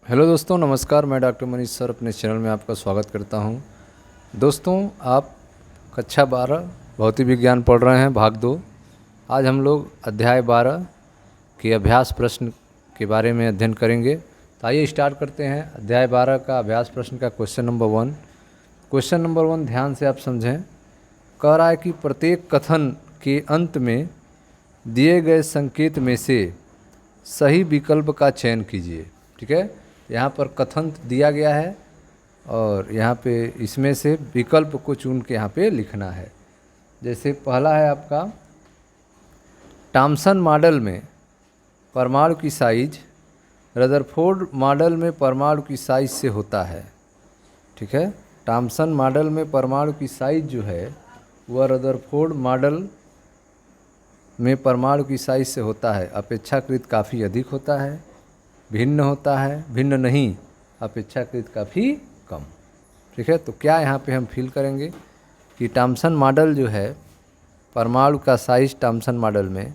Hello दोस्तों, नमस्कार। मैं डॉक्टर मनीष सर अपने चैनल में आपका स्वागत करता हूं। दोस्तों, आप कक्षा 12 भौतिक विज्ञान पढ़ रहे हैं, भाग 2। आज हम लोग अध्याय 12 के अभ्यास प्रश्न के बारे में अध्ययन करेंगे। तो आइए स्टार्ट करते हैं। अध्याय 12 का अभ्यास प्रश्न का क्वेश्चन नंबर 1। क्वेश्चन नंबर 1 ध्यान से आप समझें। कह रहा है कि प्रत्येक कथन के अंत में दिए गए संकेत में से सही विकल्प का चयन कीजिए। ठीक है, यहाँ पर कथन दिया गया है और यहाँ पे इसमें से विकल्प को चुन के यहाँ पे लिखना है। जैसे पहला है आपका, थॉमसन मॉडल में परमाणु की साइज रदरफोर्ड मॉडल में परमाणु की साइज से होता है। ठीक है, थॉमसन मॉडल में परमाणु की साइज जो है वह रदरफोर्ड मॉडल में परमाणु की साइज से होता है। अपेक्षाकृत काफ़ी अधिक होता है, भिन्न होता है, भिन्न नहीं, अपेक्षाकृत काफ़ी कम। ठीक है, तो क्या यहाँ पे हम फील करेंगे कि थॉमसन मॉडल जो है परमाणु का साइज थॉमसन मॉडल में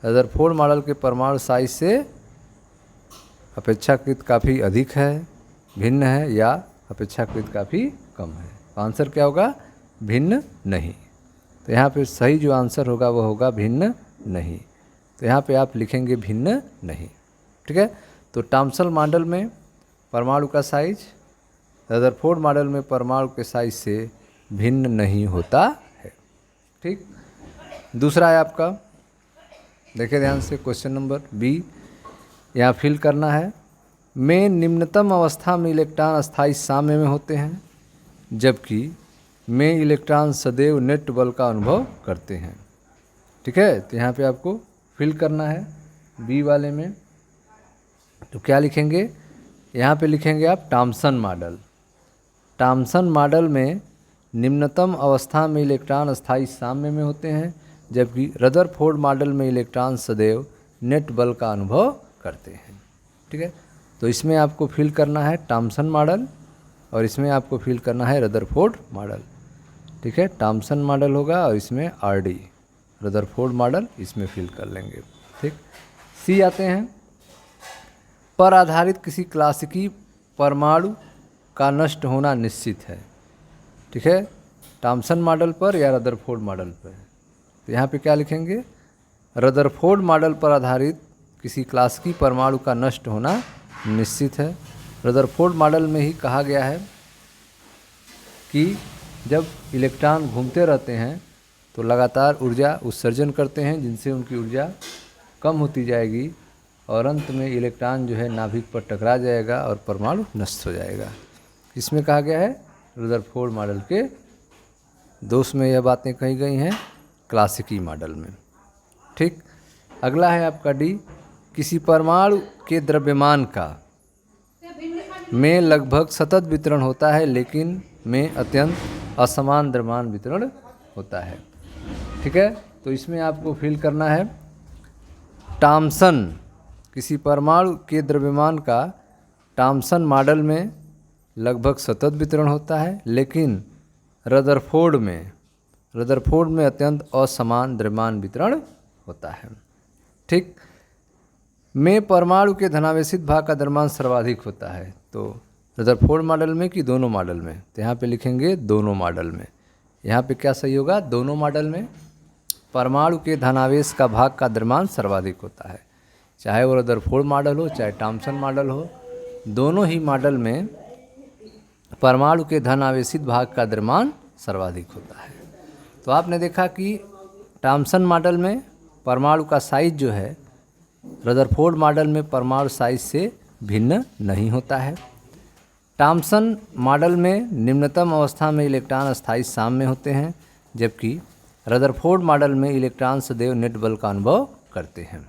रदरफोर्ड मॉडल के परमाणु साइज से अपेक्षाकृत काफ़ी अधिक है, भिन्न है, या अपेक्षाकृत काफ़ी कम है। आंसर क्या होगा? भिन्न नहीं। तो यहाँ पे सही जो आंसर होगा वो होगा भिन्न नहीं। तो यहाँ पे आप लिखेंगे भिन्न नहीं। ठीक है, तो थॉमसन मॉडल में परमाणु का साइज रदरफोर्ड मॉडल में परमाणु के साइज से भिन्न नहीं होता है। ठीक, दूसरा है आपका, देखिए ध्यान से, क्वेश्चन नंबर बी। यहाँ फिल करना है। में निम्नतम अवस्था में इलेक्ट्रॉन अस्थायी साम्य में होते हैं, जबकि में इलेक्ट्रॉन सदैव नेट बल का अनुभव करते हैं। ठीक है, तो यहाँ पे आपको फिल करना है बी वाले में। तो क्या लिखेंगे? यहाँ पे लिखेंगे आप थॉमसन मॉडल। थॉमसन मॉडल में निम्नतम अवस्था में इलेक्ट्रॉन अस्थायी साम्य में होते हैं, जबकि रदरफोर्ड मॉडल में इलेक्ट्रॉन सदैव नेट बल का अनुभव करते हैं। ठीक है, तो इसमें आपको फिल करना है थॉमसन मॉडल और इसमें आपको फिल करना है रदरफोर्ड मॉडल। ठीक है, थॉमसन मॉडल होगा और इसमें आरडी रदरफोर्ड मॉडल इसमें फिल कर लेंगे। ठीक, सी आते हैं। पर आधारित किसी क्लासिकी परमाणु का नष्ट होना निश्चित है। ठीक है, थॉमसन मॉडल पर या रदरफोर्ड मॉडल पर। तो यहाँ पे क्या लिखेंगे? रदरफोर्ड मॉडल पर आधारित किसी क्लासिकी परमाणु का नष्ट होना निश्चित है। रदरफोर्ड मॉडल में ही कहा गया है कि जब इलेक्ट्रॉन घूमते रहते हैं तो लगातार ऊर्जा उत्सर्जन करते हैं, जिनसे उनकी ऊर्जा कम होती जाएगी और अंत में इलेक्ट्रॉन जो है नाभिक पर टकरा जाएगा और परमाणु नष्ट हो जाएगा। इसमें कहा गया है रदरफोर्ड मॉडल के दोष में यह बातें कही गई हैं क्लासिकी मॉडल में। ठीक, अगला है आपका डी। किसी परमाणु के द्रव्यमान का में लगभग सतत वितरण होता है, लेकिन में अत्यंत असमान द्रव्यमान वितरण होता है। ठीक है, तो इसमें आपको फिल करना है थॉमसन, किसी परमाणु के द्रव्यमान का थॉमसन मॉडल में लगभग सतत वितरण होता है, लेकिन रदरफोर्ड में अत्यंत असमान द्रव्यमान वितरण होता है। ठीक, में परमाणु के धनावेशित भाग का द्रव्यमान सर्वाधिक होता है। तो रदरफोर्ड मॉडल में कि दोनों मॉडल में? तो यहाँ पे लिखेंगे दोनों मॉडल में। यहाँ पे क्या सही होगा? दोनों मॉडल में परमाणु के धनावेश का भाग का द्रव्यमान सर्वाधिक होता है। चाहे वो रदरफोर्ड मॉडल हो चाहे थॉमसन मॉडल हो, दोनों ही मॉडल में परमाणु के धन आवेशित भाग का द्रव्यमान सर्वाधिक होता है। तो आपने देखा कि थॉमसन मॉडल में परमाणु का साइज जो है रदरफोर्ड मॉडल में परमाणु साइज से भिन्न नहीं होता है। थॉमसन मॉडल में निम्नतम अवस्था में इलेक्ट्रॉन अस्थायी साम्य होते हैं, जबकि रदरफोर्ड मॉडल में इलेक्ट्रॉन सदैव नेट बल का अनुभव करते हैं।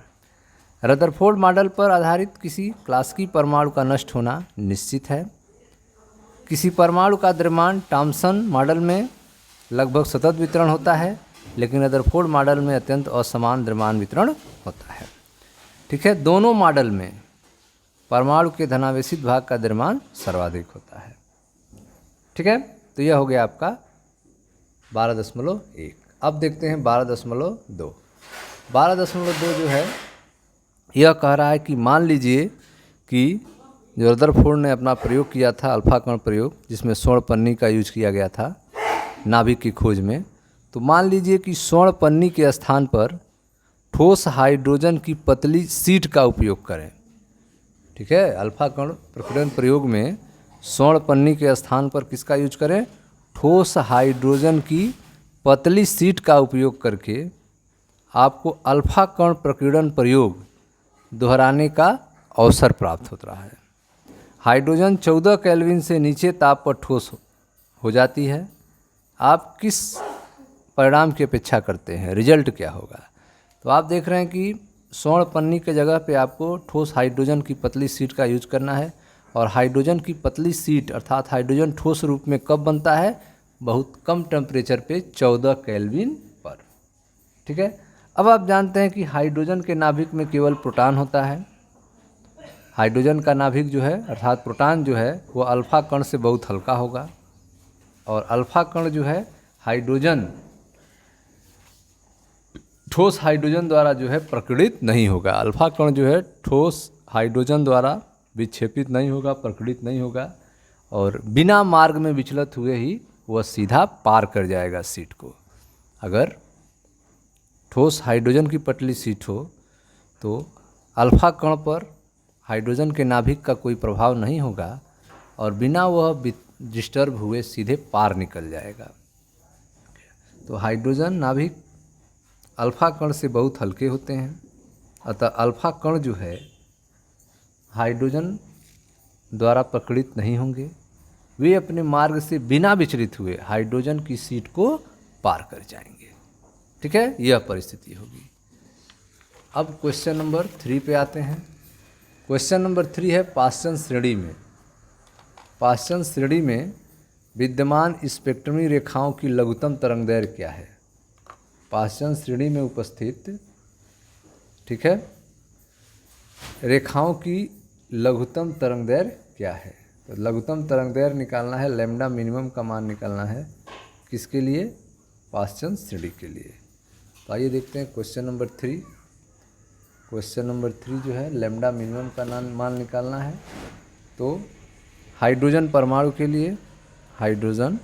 रदरफोर्ड मॉडल पर आधारित किसी क्लासिकी परमाणु का नष्ट होना निश्चित है। किसी परमाणु का द्रव्यमान थॉमसन मॉडल में लगभग सतत वितरण होता है, लेकिन रदरफोर्ड मॉडल में अत्यंत असमान द्रव्यमान वितरण होता है। ठीक है, दोनों मॉडल में परमाणु के धनावेशित भाग का द्रव्यमान सर्वाधिक होता है। ठीक है, तो यह हो गया आपका 12.1। अब देखते हैं 12.2। 12.2 जो है यह कह रहा है कि मान लीजिए कि जो रदरफोर्ड ने अपना प्रयोग किया था अल्फा कण प्रयोग, जिसमें स्वर्ण पन्नी का यूज किया गया था नाभिक की खोज में। तो मान लीजिए कि स्वर्ण पन्नी के स्थान पर ठोस हाइड्रोजन की पतली शीट का उपयोग करें। ठीक है, अल्फा कण प्रकीर्णन प्रयोग में स्वर्ण पन्नी के स्थान पर किसका यूज करें? ठोस हाइड्रोजन की पतली शीट का उपयोग करके आपको अल्फा कण प्रकीर्णन प्रयोग दोहराने का अवसर प्राप्त होता है। हाइड्रोजन 14 केल्विन से नीचे ताप पर ठोस हो जाती है। आप किस परिणाम की अपेक्षा करते हैं? रिजल्ट क्या होगा? तो आप देख रहे हैं कि स्वर्ण पन्नी के जगह पे आपको ठोस हाइड्रोजन की पतली शीट का यूज करना है। और हाइड्रोजन की पतली शीट अर्थात हाइड्रोजन ठोस रूप में कब बनता है? बहुत कम टेम्परेचर पे 14 केल्विन पर। ठीक है, अब आप जानते हैं कि हाइड्रोजन के नाभिक में केवल प्रोटॉन होता है। हाइड्रोजन का नाभिक जो है अर्थात प्रोटॉन जो है वो अल्फा कण से बहुत हल्का होगा। और अल्फा कण जो है हाइड्रोजन ठोस हाइड्रोजन द्वारा जो है प्रकीर्णित नहीं होगा। अल्फा कण जो है ठोस हाइड्रोजन द्वारा विक्षेपित नहीं होगा, प्रकीर्णित नहीं होगा, और बिना मार्ग में विचलित हुए ही वह सीधा पार कर जाएगा शीट को। अगर ठोस हाइड्रोजन की पतली शीट हो तो अल्फा कण पर हाइड्रोजन के नाभिक का कोई प्रभाव नहीं होगा और बिना वह डिस्टर्ब हुए सीधे पार निकल जाएगा। तो हाइड्रोजन नाभिक अल्फा कण से बहुत हल्के होते हैं, अतः अल्फा कण जो है हाइड्रोजन द्वारा प्रकीर्णित नहीं होंगे। वे अपने मार्ग से बिना विचलित हुए हाइड्रोजन की शीट को पार कर जाएंगे। ठीक है, यह परिस्थिति होगी। अब क्वेश्चन नंबर 3 पे आते हैं। क्वेश्चन नंबर 3 है पाश्चन श्रेणी में। पाश्चन श्रेणी में विद्यमान स्पेक्ट्रमी रेखाओं की लघुत्तम तरंगदैर्घ्य क्या है? पाश्चन श्रेणी में उपस्थित, ठीक है, रेखाओं की लघुत्तम तरंगदैर्घ्य क्या है? तो लघुत्तम तरंगदैर्घ्य निकालना है, लैम्डा मिनिमम का मान निकालना है। किसके लिए? पाश्चन श्रेणी के लिए। तो आइए देखते हैं क्वेश्चन नंबर 3। क्वेश्चन नंबर 3 जो है लैम्डा मिनिमम का मान निकालना है। तो हाइड्रोजन परमाणु के लिए, हाइड्रोजन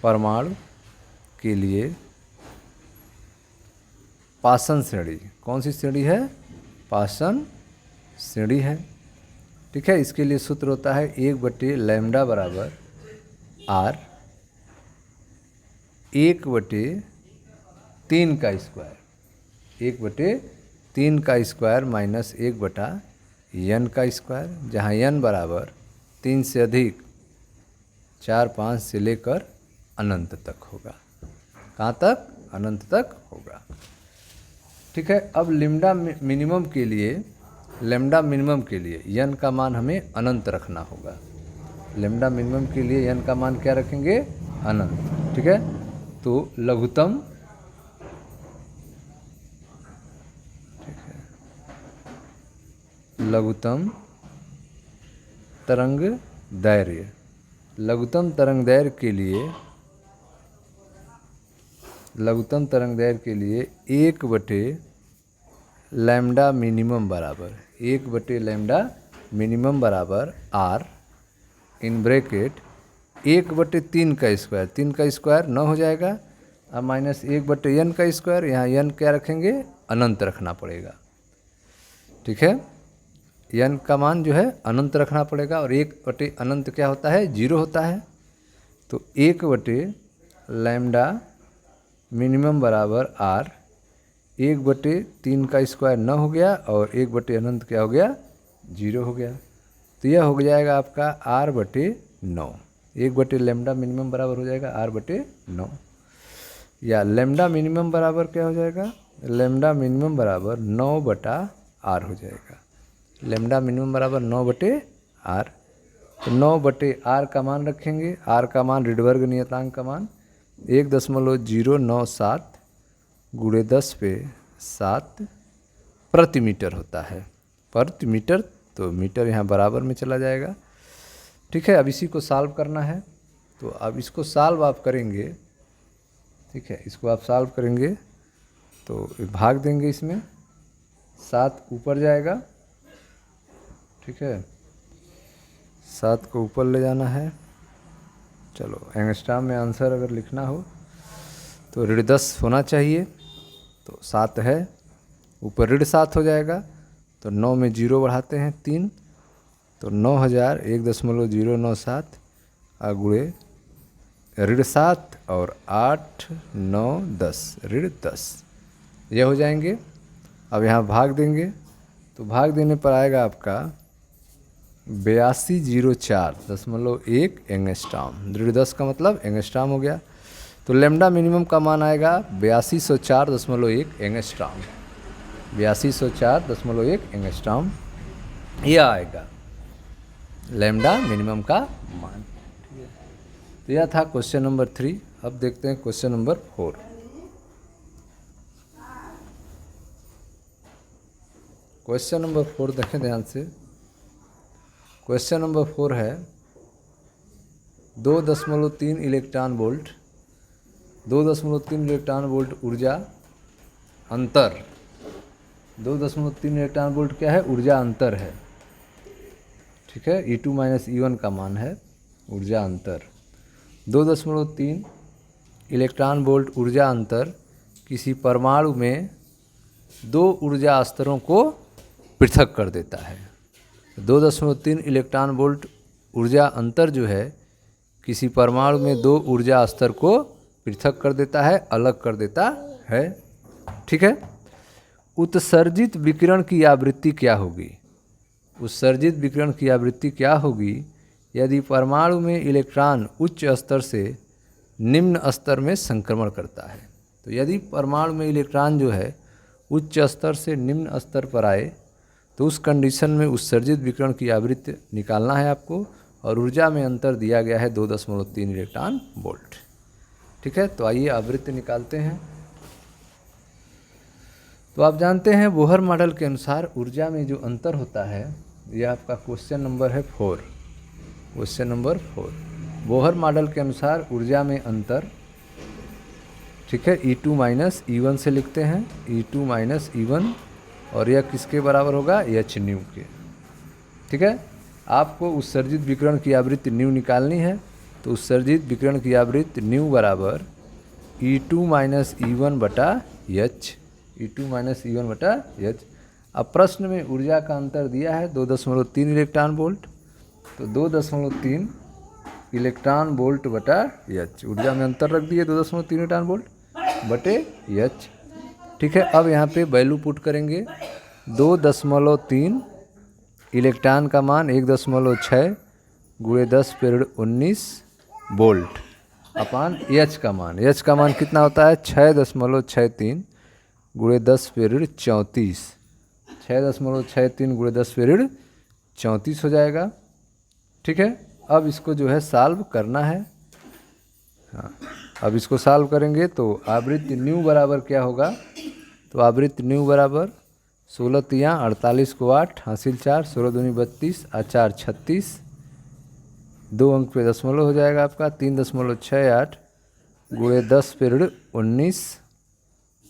परमाणु के लिए पाश्चन श्रेणी, कौन सी श्रेणी है? पाश्चन श्रेणी है। ठीक है, इसके लिए सूत्र होता है 1/लैम्डा बराबर आर 1/3 का स्क्वायर, 1/3 का स्क्वायर माइनस 1/n का स्क्वायर, जहाँ n बराबर 3 से अधिक 4, 5 से लेकर अनंत तक होगा। कहाँ तक? अनंत तक होगा। ठीक है, अब लैम्डा मिनिमम के लिए, लैम्डा मिनिमम के लिए n का मान हमें अनंत रखना होगा। लैम्डा मिनिमम के लिए n का मान क्या रखेंगे? अनंत। ठीक है, तो लघुत्तम, ठीक है, लघुत्तम तरंग दैर्घ्य, लघुत्तम तरंग दैर्घ्य के लिए, लघुत्तम तरंग दैर्घ्य के लिए 1/लैम्डा मिनिमम बराबर, 1/लैम्डा मिनिमम बराबर आर इन ब्रैकेट 1/3 का स्क्वायर, 3 का स्क्वायर 9 हो जाएगा, अब माइनस 1/n का स्क्वायर, यहाँ n क्या रखेंगे? अनंत रखना पड़ेगा। ठीक है, n का मान जो है अनंत रखना पड़ेगा और 1/अनंत क्या होता है? 0 होता है। तो 1/लैम्डा मिनिमम बराबर आर, 1/3 का स्क्वायर 9 हो गया और 1/अनंत क्या हो गया? 0 हो गया। तो यह हो जाएगा आपका r/9। 1/लैम्डा मिनिमम बराबर हो जाएगा r/9, या लैम्डा मिनिमम बराबर क्या हो जाएगा? लैम्डा मिनिमम बराबर 9/r हो जाएगा। लैम्डा मिनिमम बराबर 9/r। तो 9/r का मान रखेंगे। r का मान रिडबर्ग नियतांक का मान 1.097 × 10⁷ प्रति मीटर होता है। प्रति मीटर, तो मीटर यहाँ बराबर में चला जाएगा। ठीक है, अब इसी को सॉल्व करना है। तो अब इसको सॉल्व आप करेंगे, ठीक है, इसको आप सॉल्व करेंगे तो भाग देंगे इसमें, 7 ऊपर जाएगा ठीक है, 7 को ऊपर ले जाना है। चलो एंगस्ट्राम में आंसर अगर लिखना हो तो ऋण 10 होना चाहिए। तो 7 है, ऊपर ऋण 7 हो जाएगा। तो 9 में 0 बढ़ाते हैं 3, तो 9000 1.097 गुणे ऋण 7 और 8 9 10 ऋण 10 ये हो जाएंगे। अब यहाँ भाग देंगे तो भाग देने पर आएगा आपका 8204.1 एंगस्ट्राम। ऋण 10 का मतलब एंगस्ट्राम हो गया। तो लैम्डा मिनिमम का मान आएगा 8204.1 एंगस्ट्राम। 8204.1 एंगस्ट्राम यह आएगा लैम्डा मिनिमम का मान। तो यह था क्वेश्चन नंबर 3। अब देखते हैं क्वेश्चन नंबर 4। क्वेश्चन नंबर 4 देखें ध्यान से। क्वेश्चन नंबर 4 है 2.3 इलेक्ट्रॉन वोल्ट 2.3 इलेक्ट्रॉन वोल्ट ऊर्जा अंतर। 2.3 इलेक्ट्रॉन वोल्ट क्या है? ऊर्जा अंतर है। ठीक है, E2 माइनस E1 का मान है ऊर्जा अंतर। 2.3 इलेक्ट्रॉन वोल्ट ऊर्जा अंतर किसी परमाणु में 2 ऊर्जा स्तरों को पृथक कर देता है। 2.3 इलेक्ट्रॉन वोल्ट ऊर्जा अंतर जो है किसी परमाणु में 2 ऊर्जा स्तर को पृथक कर देता है, अलग कर देता है। ठीक है, उत्सर्जित विकिरण की आवृत्ति क्या होगी? उत्सर्जित विकिरण की आवृत्ति क्या होगी यदि परमाणु में इलेक्ट्रॉन उच्च स्तर से निम्न स्तर में संक्रमण करता है? तो यदि परमाणु में इलेक्ट्रॉन जो है उच्च स्तर से निम्न स्तर पर आए तो उस कंडीशन में उत्सर्जित विकिरण की आवृत्ति निकालना है आपको, और ऊर्जा में अंतर दिया गया है 2.3 इलेक्ट्रॉन वोल्ट। ठीक है, तो आइए आवृत्ति निकालते हैं। तो आप जानते हैं बोहर मॉडल के अनुसार ऊर्जा में जो अंतर होता है, यह आपका क्वेश्चन नंबर है 4। क्वेश्चन नंबर 4 बोहर मॉडल के अनुसार ऊर्जा में अंतर, ठीक है, E2 माइनस E1 से लिखते हैं। E2 माइनस E1, और यह किसके बराबर होगा? h न्यू के। ठीक है, आपको उत्सर्जित विकिरण की आवृत्ति न्यू निकालनी है। तो उत्सर्जित विकिरण की आवृत्ति न्यू बराबर E2 माइनस E1 बटा h। E2 माइनस E1 बटा h। अब प्रश्न में ऊर्जा का अंतर दिया है 2.3 इलेक्ट्रॉन वोल्ट, तो 2.3 इलेक्ट्रॉन वोल्ट बटा h। ऊर्जा में अंतर रख दिए 2.3 इलेक्ट्रॉन वोल्ट बटे h। ठीक है, अब यहाँ पे वैल्यू पुट करेंगे। 2.3 इलेक्ट्रॉन का मान 1.6 गुणे 10⁻19 वोल्ट अपान h का मान। h का मान कितना होता है? 6.63 गुणे 10⁻34। 6.63 गुणे 10⁻34 हो जाएगा। ठीक है, अब इसको जो है सॉल्व करना है। हाँ, अब इसको सॉल्व करेंगे तो आवृत्ति न्यू बराबर क्या होगा? तो आवृत्ति न्यू बराबर 16 तियाँ 48 को 8 हासिल 4 16 दूनी 32 4 36, 2 अंक पे दशमलव हो जाएगा आपका 3.68 गुणे 10⁻19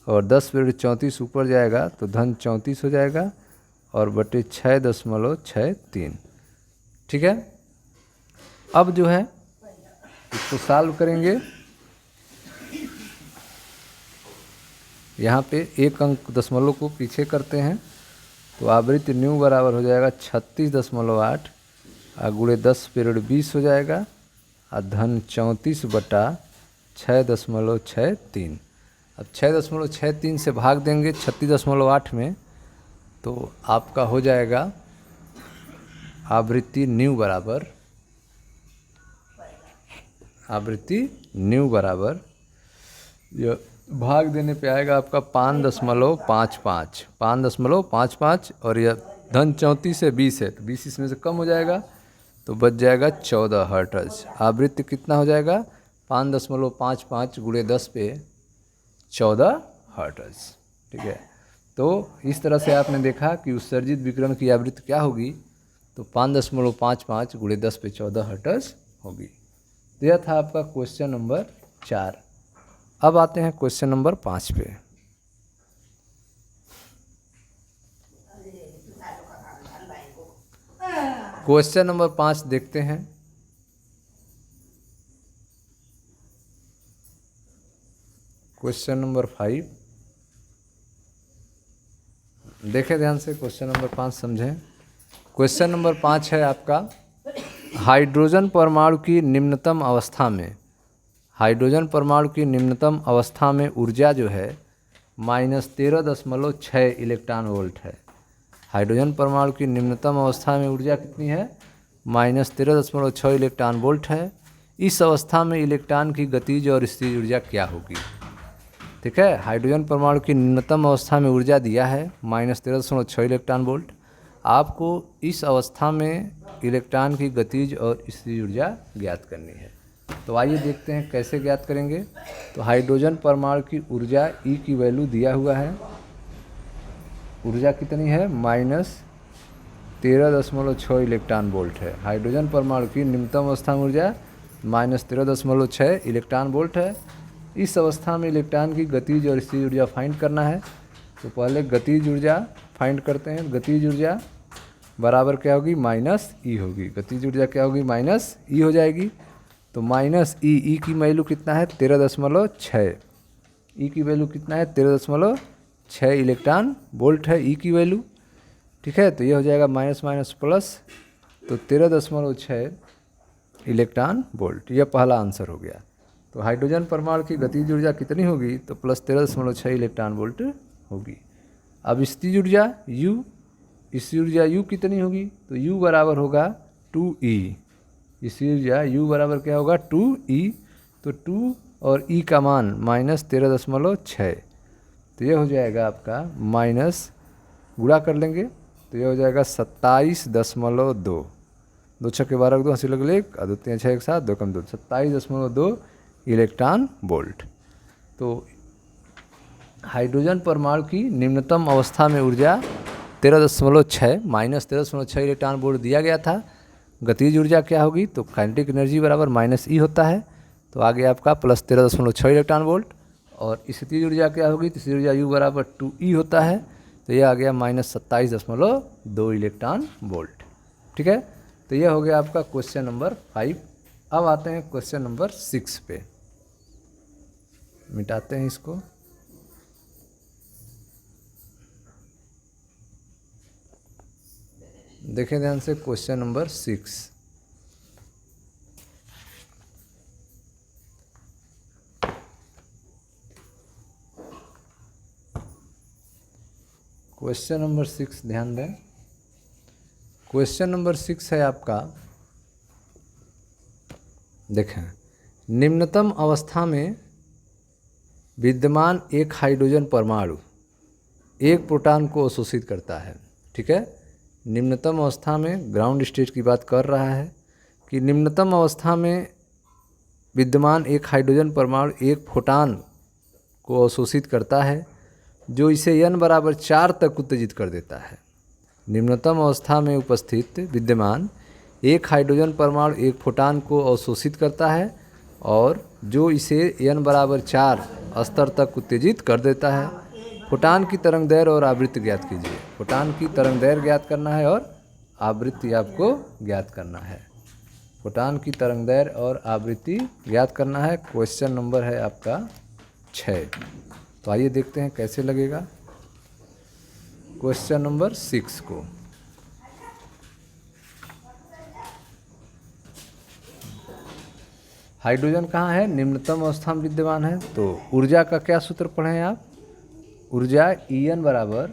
और 10⁻34 ऊपर जाएगा तो धन 34 हो जाएगा और बटे 6.63। ठीक है, अब जो है इसको सॉल्व करेंगे। यहाँ पे 1 अंक दशमलव को पीछे करते हैं तो आवृत्ति न्यू बराबर हो जाएगा 36.8 गुणे 10⁻20 हो जाएगा और धन 34 बटा 6.63। अब 6.63 से भाग देंगे 36.8 में तो आपका हो जाएगा आवृत्ति न्यू बराबर यह भाग देने पे आएगा आपका 5.55 और यह धन 34 से 20 है तो 20 इसमें से कम हो जाएगा तो बच जाएगा 14 हर्ट्ज। आवृत्ति कितना हो जाएगा? 5.55 गुणे 10 पे 14 हर्ट्ज। ठीक है, तो इस तरह से आपने देखा कि उत्सर्जित विकिरण की आवृत्ति क्या होगी, तो 5.55 गुणे 10 पे 14 हर्ट्ज होगी। तो यह था आपका क्वेश्चन नंबर 4। अब आते हैं क्वेश्चन नंबर 5 पे। क्वेश्चन नंबर 5 देखते हैं। क्वेश्चन नंबर 5 देखें ध्यान से। क्वेश्चन नंबर 5 समझें। क्वेश्चन नंबर 5 है आपका, हाइड्रोजन परमाणु की निम्नतम अवस्था में, हाइड्रोजन परमाणु की निम्नतम अवस्था में ऊर्जा जो है -13.6 इलेक्ट्रॉन वोल्ट है। हाइड्रोजन परमाणु की निम्नतम अवस्था में ऊर्जा कितनी है? -13.6 इलेक्ट्रॉन वोल्ट है। इस अवस्था में इलेक्ट्रॉन की गतिज और स्थितिज ऊर्जा क्या होगी? ठीक है, हाइड्रोजन परमाणु की निम्नतम अवस्था में ऊर्जा दिया है -13.6 इलेक्ट्रॉन वोल्ट। आपको इस अवस्था में इलेक्ट्रॉन की गतिज और स्थितिज ऊर्जा ज्ञात करनी है। तो आइए देखते हैं कैसे ज्ञात करेंगे। तो हाइड्रोजन परमाणु की ऊर्जा E की वैल्यू दिया हुआ है। ऊर्जा कितनी है? -13.6 इलेक्ट्रॉन वोल्ट है। हाइड्रोजन परमाणु की निम्नतम अवस्था में ऊर्जा -13.6 इलेक्ट्रॉन वोल्ट है। इस अवस्था में इलेक्ट्रॉन की गतिज और स्थितिज ऊर्जा फाइंड करना है। तो पहले गतिज ऊर्जा फाइंड करते हैं। गतिज ऊर्जा बराबर क्या होगी? -E होगी। गतिज ऊर्जा क्या होगी? -E हो जाएगी। तो -E की वैल्यू कितना है? 13.6। E की वैल्यू कितना है? 13.6 इलेक्ट्रॉन वोल्ट है E की वैल्यू। ठीक है, तो ये हो जाएगा माइनस माइनस प्लस, तो 13.6 इलेक्ट्रॉन वोल्ट। यह पहला आंसर हो गया। तो हाइड्रोजन परमाणु की गतिज ऊर्जा कितनी होगी? तो +13.6 इलेक्ट्रॉन वोल्ट होगी। अब स्थितिज ऊर्जा U, स्थितिज ऊर्जा U कितनी होगी? तो U बराबर होगा 2E। स्थितिज ऊर्जा U बराबर क्या होगा? 2E। तो 2 और E का मान -13.6, तो ये हो जाएगा आपका माइनस, गुणा कर लेंगे तो ये हो जाएगा 27.2। 2 छक्के 12 2 80 लग 1 2 3 6 1 7 2 कम 2 27.2 इलेक्ट्रॉन वोल्ट। तो हाइड्रोजन परमाणु की निम्नतम अवस्था में ऊर्जा 13.6 -13.6 इलेक्ट्रॉन वोल्ट दिया गया था। गतिज ऊर्जा क्या होगी? तो काइनेटिक एनर्जी बराबर -E होता है। तो आगे आपका +13.6 इलेक्ट्रॉन वोल्ट। और स्थितिज ऊर्जा क्या होगी? तो स्थितिज ऊर्जा U बराबर 2E होता है। तो यह आ गया -27.2 इलेक्ट्रॉन वोल्ट। ठीक है, तो यह हो गया आपका क्वेश्चन नंबर 5। अब आते हैं क्वेश्चन नंबर 6 पे। मिटाते हैं इसको। देखें ध्यान से क्वेश्चन नंबर 6। क्वेश्चन नंबर 6 ध्यान दें। क्वेश्चन नंबर 6 है आपका, देखें, निम्नतम अवस्था में विद्यमान एक हाइड्रोजन परमाणु एक प्रोटॉन को अवशोषित करता है। ठीक है, निम्नतम अवस्था में ग्राउंड स्टेट की बात कर रहा है कि निम्नतम अवस्था में विद्यमान एक हाइड्रोजन परमाणु एक प्रोटॉन को अवशोषित करता है, जो इसे n बराबर 4 तक उत्तेजित कर देता है। निम्नतम अवस्था में उपस्थित विद्यमान एक हाइड्रोजन परमाणु एक प्रोटॉन को अवशोषित करता है और जो इसे n बराबर 4 स्तर तक उत्तेजित कर देता है। प्रोटॉन की तरंग दैर्घ्य और आवृत्ति ज्ञात कीजिए। प्रोटॉन की तरंग दैर्घ्य ज्ञात करना है और आवृत्ति आपको ज्ञात करना है। प्रोटॉन की तरंग दैर्घ्य और आवृत्ति ज्ञात करना है। क्वेश्चन नंबर है आपका 6। तो आइए देखते हैं कैसे लगेगा क्वेश्चन नंबर 6 को। हाइड्रोजन कहाँ है? निम्नतम अवस्था में विद्यमान है। तो ऊर्जा का क्या सूत्र पढ़ें आप? ऊर्जा En बराबर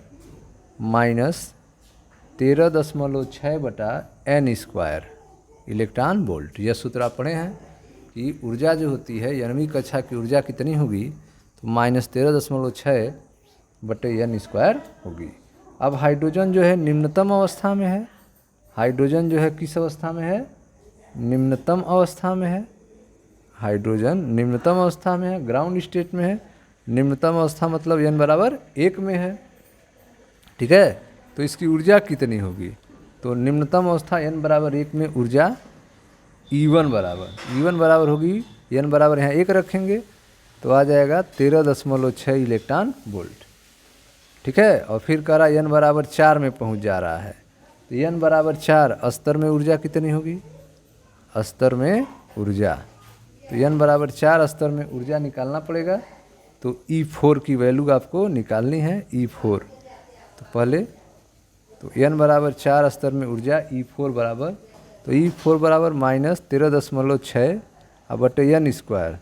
-13.6/n² इलेक्ट्रॉन वोल्ट। यह सूत्र आप पढ़े हैं कि ऊर्जा जो होती है, 11वीं कक्षा की ऊर्जा कितनी होगी? तो -13.6/n² होगी। अब हाइड्रोजन जो है निम्नतम अवस्था में है। हाइड्रोजन जो है किस अवस्था में है? निम्नतम अवस्था में है। हाइड्रोजन निम्नतम अवस्था में है, ग्राउंड स्टेट में है। निम्नतम अवस्था मतलब n बराबर 1 में है। ठीक है, तो इसकी ऊर्जा कितनी होगी? तो निम्नतम अवस्था n बराबर 1 में ऊर्जा E1 बराबर होगी, n बराबर यहाँ 1 रखेंगे तो आ जाएगा 13.6 इलेक्ट्रॉन वोल्ट। ठीक है, और फिर कह रहा n बराबर 4 में पहुँच जा रहा है। तो n बराबर 4, अस्तर में ऊर्जा कितनी होगी, अस्तर में ऊर्जा, तो n बराबर 4 अस्तर में ऊर्जा निकालना पड़ेगा। तो E4 की वैल्यू आपको निकालनी है, E4। तो पहले तो n बराबर 4 स्तर में ऊर्जा, E4 बराबर, तो E4 बराबर -13.6 अब बटे n स्क्वायर।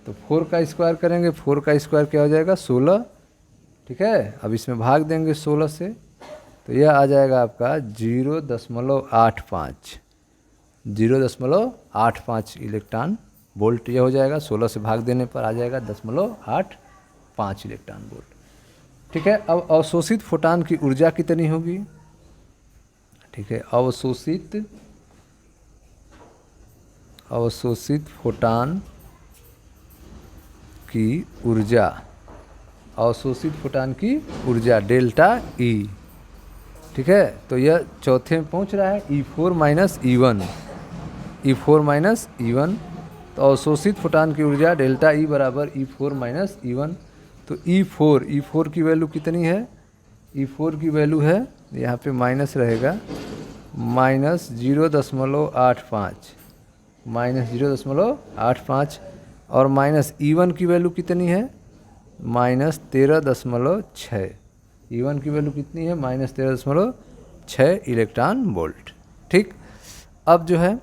तो 4 का स्क्वायर करेंगे, 4 का स्क्वायर क्या हो जाएगा 16, ठीक है। अब इसमें भाग देंगे 16 से, तो यह आ जाएगा आपका 0.85, 0.85 इलेक्ट्रॉन वोल्ट यह हो जाएगा। 16 से भाग देने पर आ जाएगा 0.85 इलेक्ट्रॉन वोल्ट, ठीक है। अब अवशोषित फोटान की ऊर्जा कितनी होगी, ठीक है। अवशोषित फोटान की ऊर्जा, अवशोषित फोटान की ऊर्जा डेल्टा ई, ठीक है। तो यह चौथे में पहुंच रहा है, E4 minus E1, E4 minus E1। तो अवशोषित फोटान की ऊर्जा डेल्टा ई बराबर E4 माइनस E1। तो E4 की वैल्यू कितनी है, E4 की वैल्यू है, यहाँ पे माइनस रहेगा, -0.85, -0.85, और माइनस E1 की वैल्यू कितनी है, -13.6, E1 की वैल्यू कितनी है, -13.6 इलेक्ट्रॉन वोल्ट, ठीक। अब जो है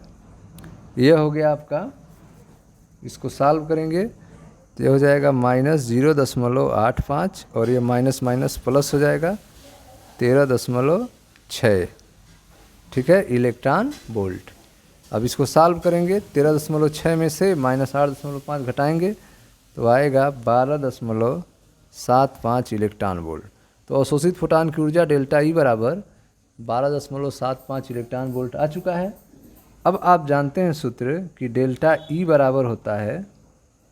यह हो गया आपका, इसको सॉल्व करेंगे तो ये हो जाएगा -0.85 और ये माइनस माइनस प्लस हो जाएगा 13.6, ठीक है, इलेक्ट्रॉन वोल्ट। अब इसको सॉल्व करेंगे, 13.6 में से -8.5 घटाएंगे तो आएगा 12.75 इलेक्ट्रॉन वोल्ट। तो अवशोषित फोटान की ऊर्जा डेल्टा ई बराबर 12.75 इलेक्ट्रॉन वोल्ट आ चुका है। अब आप जानते हैं सूत्र कि डेल्टा ई बराबर होता है,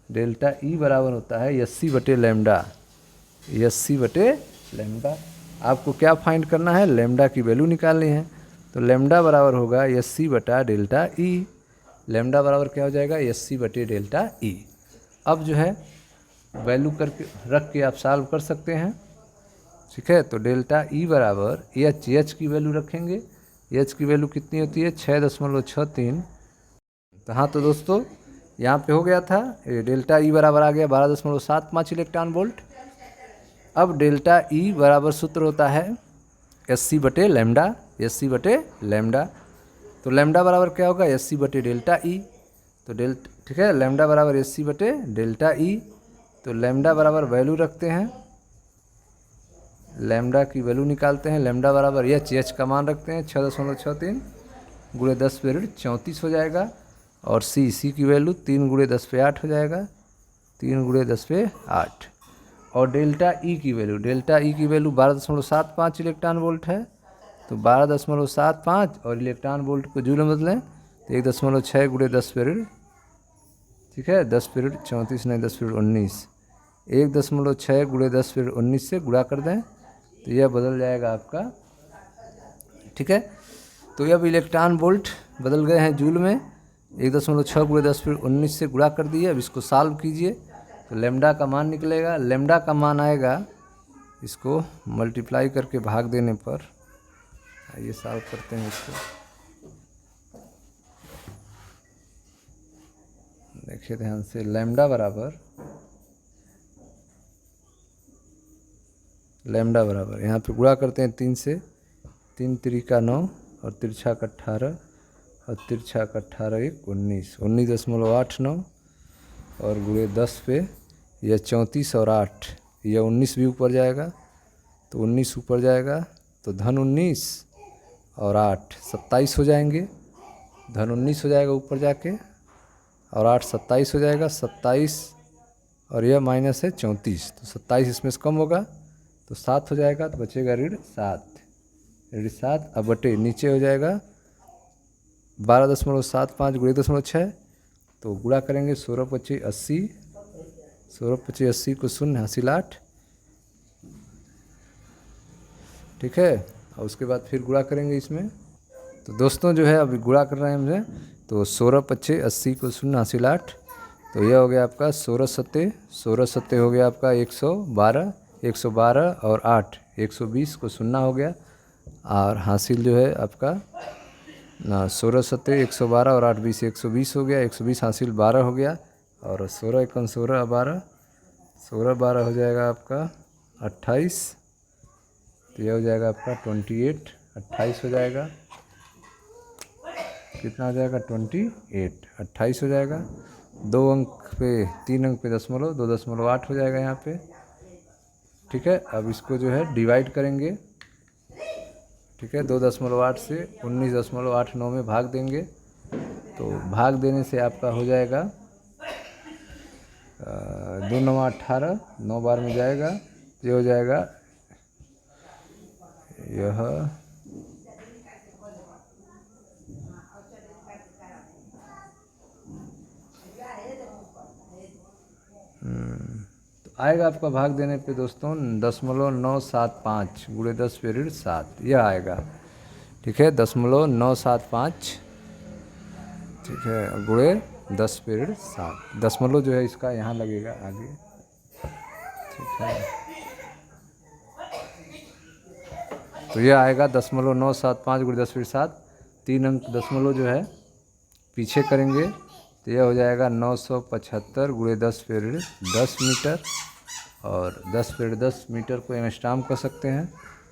डेल्टा ई बराबर होता है एससी बटे लैम्डा, एससी बटे लैम्डा। आपको क्या फाइंड करना है, लैम्डा की वैल्यू निकालनी है। तो लैम्डा बराबर होगा एससी बटा डेल्टा ई, लैम्डा बराबर क्या हो जाएगा एससी बटे डेल्टा ई। अब जो है वैल्यू करके रख के आप सॉल्व कर सकते हैं, ठीक है। तो डेल्टा ई बराबर एच की वैल्यू रखेंगे, एच की वैल्यू कितनी होती है 6.63। तो हाँ, तो दोस्तों यहाँ पे हो गया था, डेल्टा ई बराबर आ गया 12.75 इलेक्ट्रॉन वोल्ट। अब डेल्टा ई बराबर सूत्र होता है एससी बटे लैम्डा, एससी बटे लैम्डा। तो लैम्डा बराबर क्या होगा एससी बटे डेल्टा ई, तो ठीक है, लैम्डा बराबर एससी बटे डेल्टा ई। तो लैम्डा बराबर वैल्यू रखते हैं, लैम्डा की वैल्यू निकालते हैं, लैम्डा बराबर एच का मान रखते हैं 6.63 गुणे 10 पे 34 हो जाएगा, और सी की वैल्यू 3 गुणे 10 पे 8 हो जाएगा, 3 गुणे 10 पे 8। और डेल्टा ई की वैल्यू, डेल्टा ई की वैल्यू 12.75 इलेक्ट्रॉन वोल्ट है। तो 12.75 और इलेक्ट्रॉन वोल्ट को जूल में बदलें तो 1.6 गुणे 10 पे, ठीक है, 10 पे 34 नहीं 10 पे 19, 1.6 गुणे 10 पे 19 से गुणा कर दें तो यह बदल जाएगा आपका, ठीक है। तो अब इलेक्ट्रॉन वोल्ट बदल गए हैं जूल में, 1.6 गुणे 10 पे 19 से गुणा कर दिए। अब इसको सॉल्व कीजिए तो लैम्डा का मान निकलेगा, लैम्डा का मान आएगा, इसको मल्टीप्लाई करके भाग देने पर, आइए सॉल्व करते हैं इसको, देखिए ध्यान से, लैम्डा बराबर यहाँ पे गुणा करते हैं 3 से, 3 त्रिका 9 और तिरछा का 18 और तिरछा का 18 1 19, 19.89 और गुणे 10 पे यह 34 और 8, यह 19 भी ऊपर जाएगा तो 19 ऊपर जाएगा तो धन 19 और 8 27 हो जाएंगे, धन 19 हो जाएगा ऊपर जाके और 8 27 हो जाएगा, 27 और यह माइनस है 34, तो 27 इसमें से कम होगा तो 7 हो जाएगा, तो बचेगा ऋण 7। अब बटे नीचे हो जाएगा 12.75 गुणे 1.6, तो गुणा करेंगे 16 25 80, 16 25 80 को 0 हासिल 8, ठीक है। और उसके बाद फिर गुणा करेंगे इसमें, तो दोस्तों जो है अभी गुणा कर रहे हैं हमने, तो 16 25 80 को 0 हासिल 8, तो यह हो गया आपका 16 सत्ते हो गया आपका 112 और 8 120 को 0 हो गया, और हासिल जो है आपका 16 सत्ते 112 और 8 बीस 120 हो गया। 120 हासिल 12 हो गया और 16 एकम 16 12 16 12 हो जाएगा आपका 28। तो यह हो जाएगा आपका 28 28 हो जाएगा। कितना हो जाएगा 28 28 हो जाएगा। 2 अंक पे 3 अंक पे दशमलव 2.8 हो जाएगा यहाँ पे। ठीक है, अब इसको जो है डिवाइड करेंगे। ठीक है, 2.8 से 19.89 में भाग देंगे। तो भाग देने से आपका हो जाएगा 2 9 18 9 बार में जाएगा। ये हो जाएगा यह तो आएगा आपका भाग देने पे दोस्तों 0.975 गुणे 10 पीरियड 7 यह आएगा। ठीक है, 0.975 ठीक है गुणे 10 पीरियड 7 दशमलव जो है इसका यहाँ लगेगा आगे। ठीक है, तो यह आएगा 0.975 गुणे 10 पीरियड 7। 3 अंक दशमलव जो है पीछे करेंगे तो यह हो जाएगा 975 गुणे 10 पीरियड 10 मीटर और 10 पीरियड 10 मीटर को एंगस्ट्राम कर सकते हैं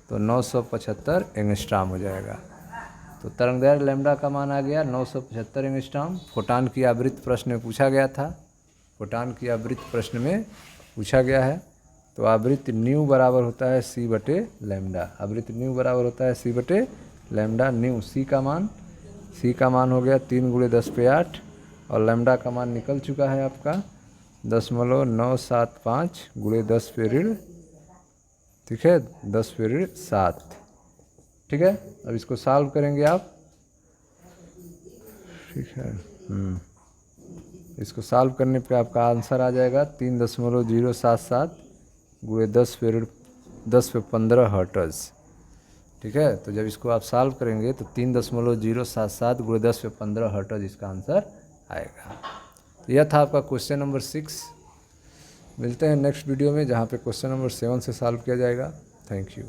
तो 975 एंगस्ट्राम हो जाएगा। तो तरंगदैर्घ्य लैम्ब्डा का मान आ गया 975 एंगस्ट्राम। फोटान की आवृत्ति प्रश्न में पूछा गया था। फोटान की आवृत्ति प्रश्न में पूछा गया है। तो आवृत्ति न्यू बराबर होता है सी बटे लैम्ब्डा। आवृत्ति न्यू बराबर होता है सी बटे लैम्ब्डा। न्यू सी का मान हो गया 3 गुणे 10 पे 8 और लैम्ब्डा का मान निकल चुका है आपका 0.975 गुणे 10 पीरियड। ठीक है, 10 पीरियड 7। ठीक है, अब इसको सॉल्व करेंगे आप। ठीक है, इसको सॉल्व करने पे आपका आंसर आ जाएगा 3.077 गुणे 10 पीरियड 10 पे 15 हर्ट्ज। ठीक है, तो जब इसको आप सॉल्व करेंगे तो 3.077 गुणे 10 पे 15 हर्ट्ज इसका आंसर आएगा। यह था आपका क्वेश्चन नंबर 6। मिलते हैं नेक्स्ट वीडियो में जहाँ पे क्वेश्चन नंबर 7 से सॉल्व किया जाएगा। Thank you.